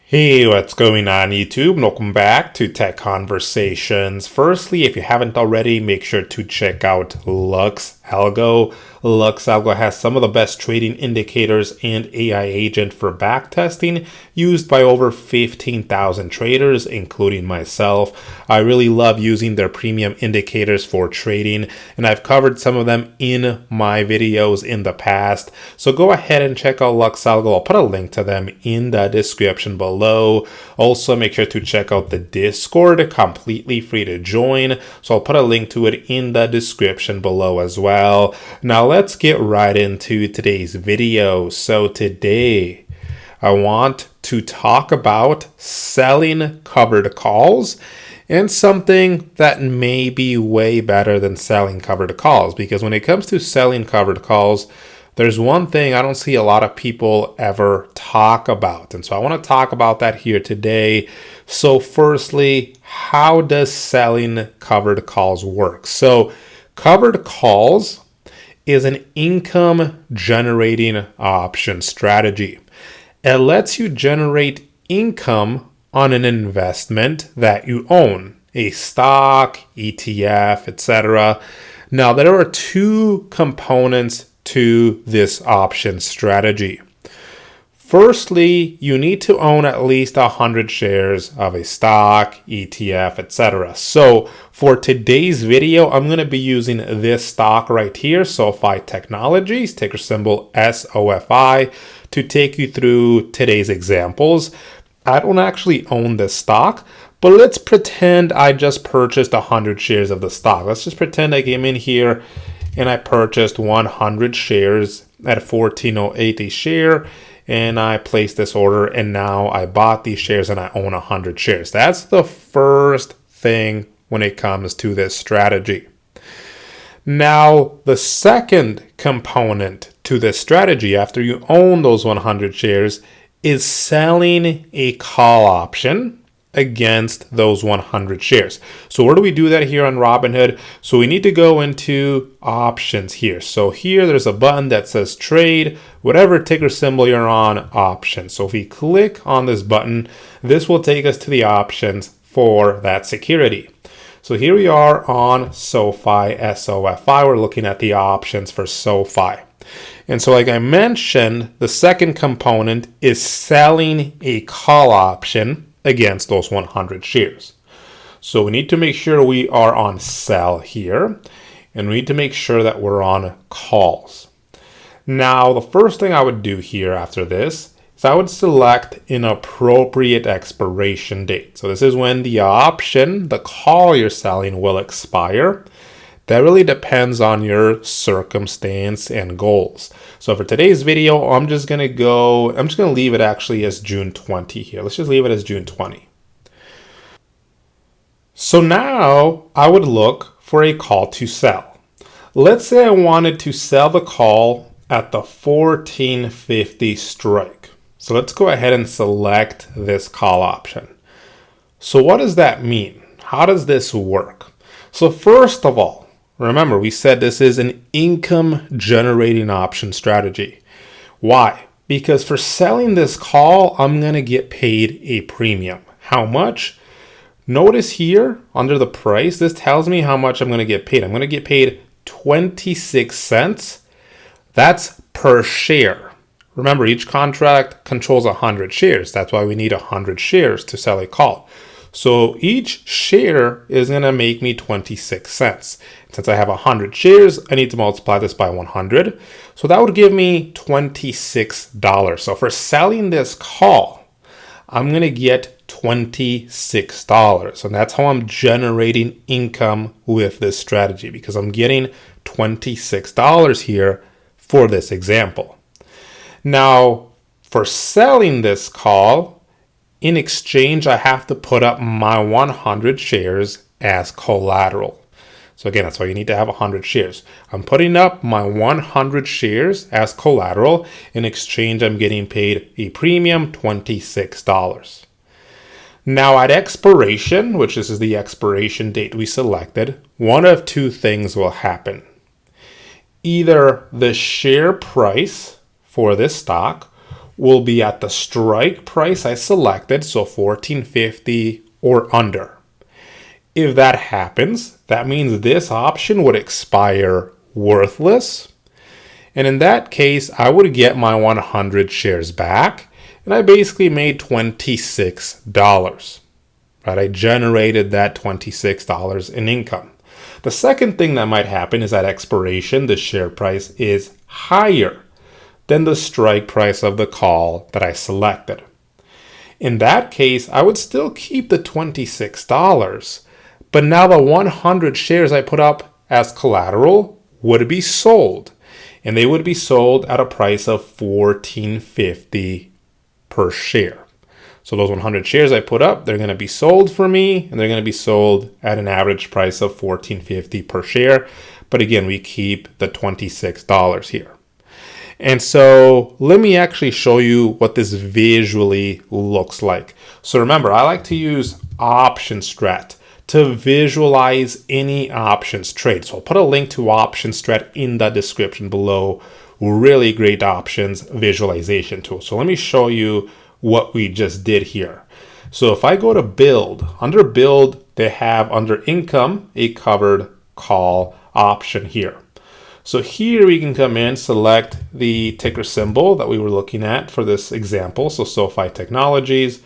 Hey, what's going on YouTube? Welcome back to Tech Conversations. Firstly, if you haven't already, make sure to check out Lux Algo. Lux Algo has some of the best trading indicators and AI agent for backtesting used by over 15,000 traders, including myself. I really love using their premium indicators for trading, and I've covered some of them in my videos in the past. So go ahead and check out Lux Algo. I'll put a link to them in the description below. Also, make sure to check out the Discord, completely free to join. So I'll put a link to it in the description below as well. Now let's get right into today's video. So today I want to talk about selling covered calls and something that may be way better than selling covered calls, because when it comes to selling covered calls, there's one thing I don't see a lot of people ever talk about. And so I want to talk about that here today. So firstly, how does selling covered calls work? So covered calls is an income generating option strategy. It lets you generate income on an investment that you own, a stock, ETF, etc. Now, there are two components to this option strategy. Firstly, you need to own at least 100 shares of a stock, ETF, etc. So for today's video, I'm going to be using this stock right here, SoFi Technologies, ticker symbol SOFI, to take you through today's examples. I don't actually own this stock, but let's pretend I just purchased 100 shares of the stock. Let's just pretend I came in here and I purchased 100 shares at $14.08 a share. And I placed this order, and now I bought these shares and I own 100 shares. That's the first thing when it comes to this strategy. Now, the second component to this strategy, after you own those 100 shares, is selling a call option against those 100 shares. So where do we do that here on Robinhood? So we need to go into options here. So here there's a button that says trade, whatever ticker symbol you're on, options. So if we click on this button, this will take us to the options for that security. So here we are on SoFi, SOFI. We're looking at the options for SoFi. And so like I mentioned, the second component is selling a call option against those 100 shares. So we need to make sure we are on sell here, and we need to make sure that we're on calls. Now, the first thing I would do here after this is I would select an appropriate expiration date. So this is when the option, the call you're selling, will expire. That really depends on your circumstance and goals. So for today's video, I'm just going to leave it actually as June 20 here. Let's just leave it as June 20. So now I would look for a call to sell. Let's say I wanted to sell the call at the 1450 strike. So let's go ahead and select this call option. So what does that mean? How does this work? So first of all, remember, we said this is an income generating option strategy. Why? Because for selling this call, I'm going to get paid a premium. How much? Notice here under the price, this tells me how much I'm going to get paid. I'm going to get paid 26 cents. That's per share. Remember, each contract controls 100 shares. That's why we need 100 shares to sell a call. So each share is going to make me 26 cents. Since I have 100 shares, I need to multiply this by 100. So that would give me $26. So for selling this call, I'm going to get $26. And that's how I'm generating income with this strategy, because I'm getting $26 here for this example. Now, for selling this call, in exchange, I have to put up my 100 shares as collateral. So again, that's why you need to have 100 shares. I'm putting up my 100 shares as collateral. In exchange, I'm getting paid a premium, $26. Now at expiration, which this is the expiration date we selected, one of two things will happen. Either the share price for this stock will be at the strike price I selected, so $14.50 or under. If that happens, that means this option would expire worthless. And in that case, I would get my 100 shares back, and I basically made $26. Right? I generated that $26 in income. The second thing that might happen is at expiration, the share price is higher than the strike price of the call that I selected. In that case, I would still keep the $26, but now the 100 shares I put up as collateral would be sold, and they would be sold at a price of $14.50 per share. So those 100 shares I put up, they're going to be sold for me, and they're going to be sold at an average price of $14.50 per share. But again, we keep the $26 here. And so let me actually show you what this visually looks like. So remember, I like to use option strat to visualize any options trade. So I'll put a link to option strat in the description below. Really great options visualization tool. So let me show you what we just did here. So if I go to build, under build, they have under income a covered call option here. So here we can come in, select the ticker symbol that we were looking at for this example. So SoFi Technologies.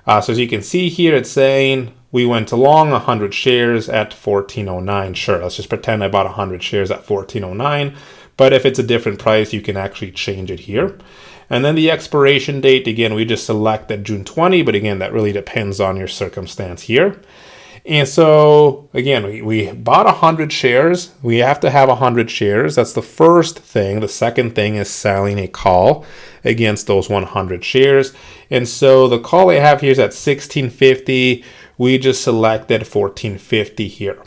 So as you can see here, it's saying we went along 100 shares at 1409. Sure, let's just pretend I bought 100 shares at 1409. But if it's a different price, you can actually change it here. And then the expiration date, again, we just selected June 20, but again, that really depends on your circumstance here. And so, again, we bought 100 shares. We have to have 100 shares. That's the first thing. The second thing is selling a call against those 100 shares. And so the call I have here is at $16.50. We just selected $14.50 here.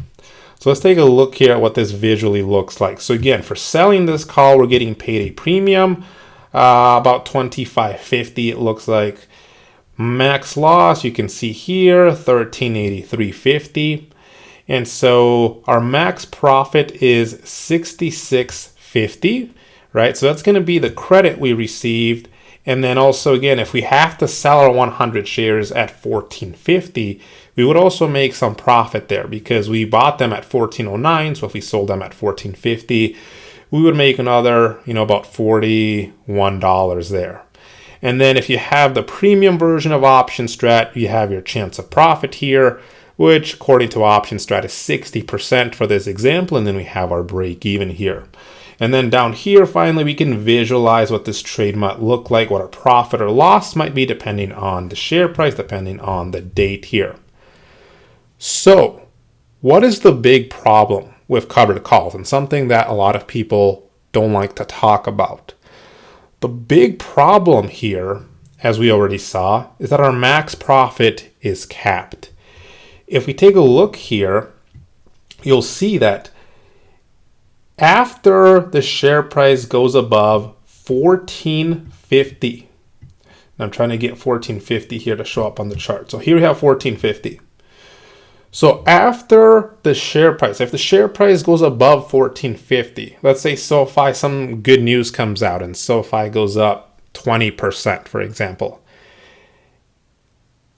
So let's take a look here at what this visually looks like. So again, for selling this call, we're getting paid a premium. About $25.50 it looks like. Max loss, you can see here, $13.83.50. And so our max profit is $66.50, right? So that's going to be the credit we received. And then also, again, if we have to sell our 100 shares at $14.50, we would also make some profit there because we bought them at $14.09. So if we sold them at $14.50, we would make another, about $41 there. And then if you have the premium version of Option Strat, you have your chance of profit here, which according to Option Strat is 60% for this example. And then we have our break even here. And then down here, finally, we can visualize what this trade might look like, what our profit or loss might be depending on the share price, depending on the date here. So what is the big problem with covered calls, and something that a lot of people don't like to talk about? The big problem here, as we already saw, is that our max profit is capped. If we take a look here, you'll see that after the share price goes above $14.50, I'm trying to get $14.50 here to show up on the chart. So here we have $14.50. So after the share price, if the share price goes above $14.50, let's say SoFi, some good news comes out and SoFi goes up 20%, for example.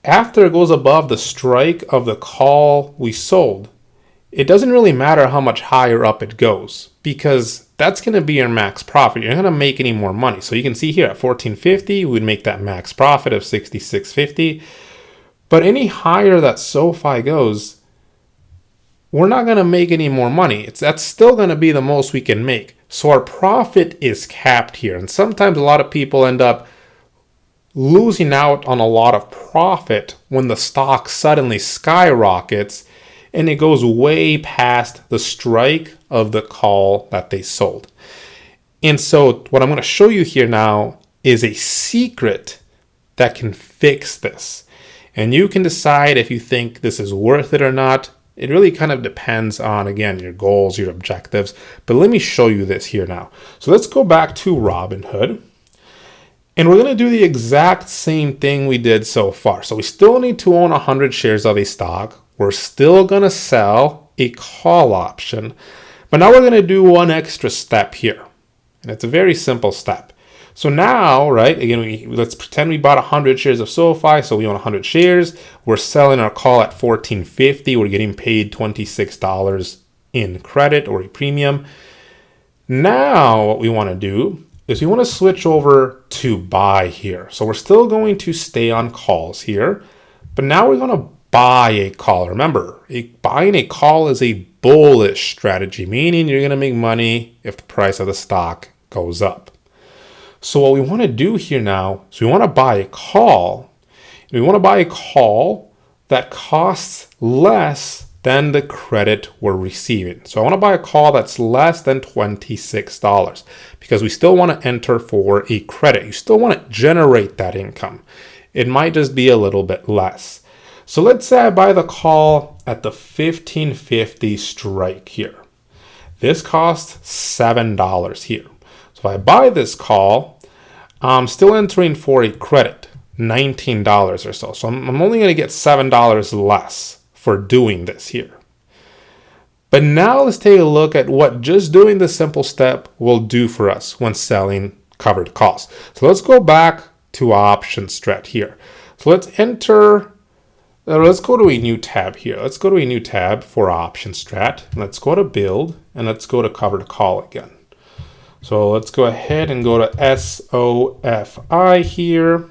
After it goes above the strike of the call we sold, it doesn't really matter how much higher up it goes because that's going to be your max profit. You're not going to make any more money. So you can see here at $14.50, we would make that max profit of $66.50. But any higher that SoFi goes, we're not going to make any more money. That's still going to be the most we can make. So our profit is capped here. And sometimes a lot of people end up losing out on a lot of profit when the stock suddenly skyrockets and it goes way past the strike of the call that they sold. And so what I'm going to show you here now is a secret that can fix this. And you can decide if you think this is worth it or not. It really kind of depends on, again, your goals, your objectives. But let me show you this here now. So let's go back to Robinhood. And we're going to do the exact same thing we did so far. So we still need to own 100 shares of a stock. We're still going to sell a call option. But now we're going to do one extra step here. And it's a very simple step. So now, right, again, let's pretend we bought 100 shares of SoFi, so we own 100 shares. We're selling our call at $14.50. We're getting paid $26 in credit or a premium. Now what we want to do is we want to switch over to buy here. So we're still going to stay on calls here, but now we're going to buy a call. Remember, buying a call is a bullish strategy, meaning you're going to make money if the price of the stock goes up. So what we want to do here now is we want to buy a call. We want to buy a call that costs less than the credit we're receiving. So I want to buy a call that's less than $26 because we still want to enter for a credit. You still want to generate that income. It might just be a little bit less. So let's say I buy the call at the $15.50 strike here. This costs $7 here. So if I buy this call, I'm still entering for a credit, $19 or so. So I'm only going to get $7 less for doing this here. But now let's take a look at what just doing this simple step will do for us when selling covered calls. So let's go back to option strat here. So let's go to a new tab here. Let's go to a new tab for option strat. Let's go to build and let's go to covered call again. So let's go ahead and go to SOFI here.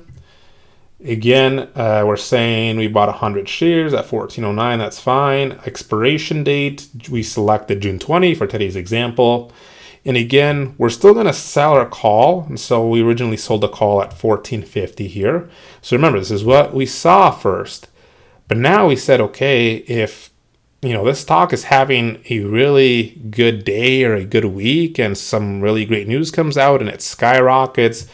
Again, we're saying we bought 100 shares at $14.09. That's fine. Expiration date, we selected June 20 for today's example. And again, we're still going to sell our call. And so we originally sold the call at $14.50 here. So remember, this is what we saw first. But now we said, okay, if this stock is having a really good day or a good week and some really great news comes out and it skyrockets,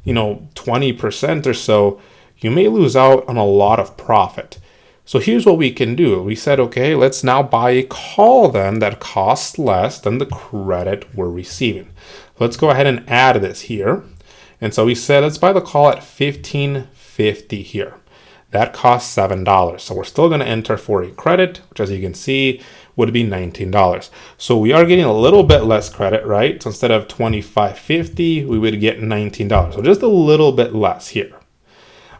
20% or so, you may lose out on a lot of profit. So here's what we can do. We said, okay, let's now buy a call then that costs less than the credit we're receiving. Let's go ahead and add this here. And so we said, let's buy the call at $15.50 here. That costs $7. So we're still going to enter for a credit, which as you can see would be $19. So we are getting a little bit less credit, right? So instead of $25.50, we would get $19. So just a little bit less here.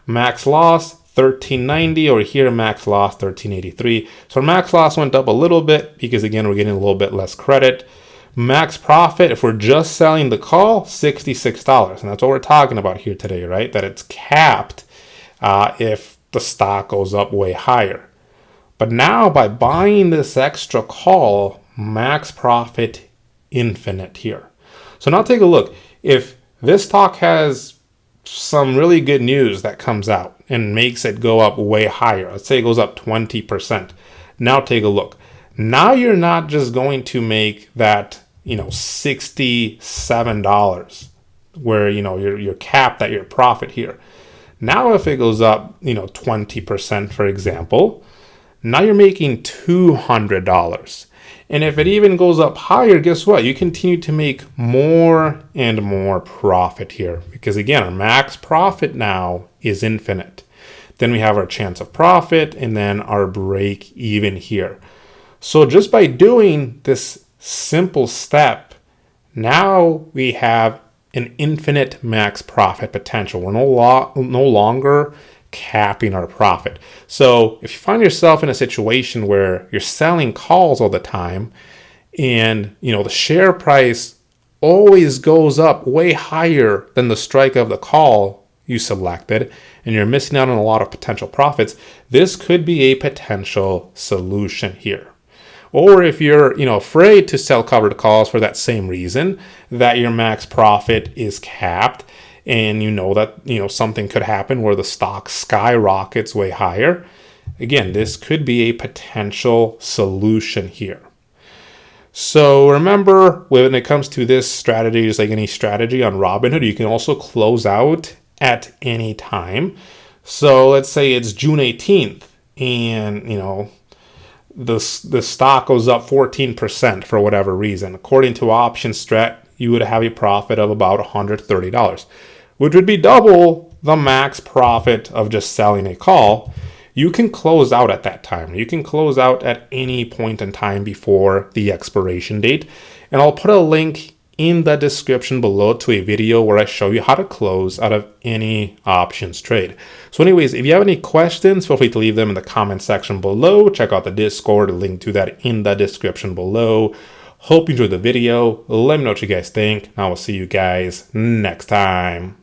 Max loss, $13.90, or here max loss, $13.83. So our max loss went up a little bit because again, we're getting a little bit less credit. Max profit, if we're just selling the call, $66. And that's what we're talking about here today, right? That it's capped if the stock goes up way higher. But now by buying this extra call, max profit infinite here. So now take a look. If this stock has some really good news that comes out and makes it go up way higher, let's say it goes up 20%. Now take a look. Now you're not just going to make that, $67 where, you're capped at your profit here. Now, if it goes up, 20%, for example, now you're making $200. And if it even goes up higher, guess what? You continue to make more and more profit here because again, our max profit now is infinite. Then we have our chance of profit and then our break even here. So just by doing this simple step, now we have an infinite max profit potential. We're no longer capping our profit. So if you find yourself in a situation where you're selling calls all the time and the share price always goes up way higher than the strike of the call you selected and you're missing out on a lot of potential profits, this could be a potential solution here. Or if you're, afraid to sell covered calls for that same reason, that your max profit is capped and that, something could happen where the stock skyrockets way higher. Again, this could be a potential solution here. So remember, when it comes to this strategy, just like any strategy on Robinhood, you can also close out at any time. So let's say it's June 18th and, the stock goes up 14% for whatever reason. According to option strat, you would have a profit of about $130, which would be double the max profit of just selling a call. You can close out at that time. You can close out at any point in time before the expiration date. And I'll put a link in the description below to a video where I show you how to close out of any options trade. So anyways, if you have any questions, feel free to leave them in the comment section below. Check out the Discord, link to that in the description below. Hope you enjoyed the video. Let me know what you guys think, and I will see you guys next time.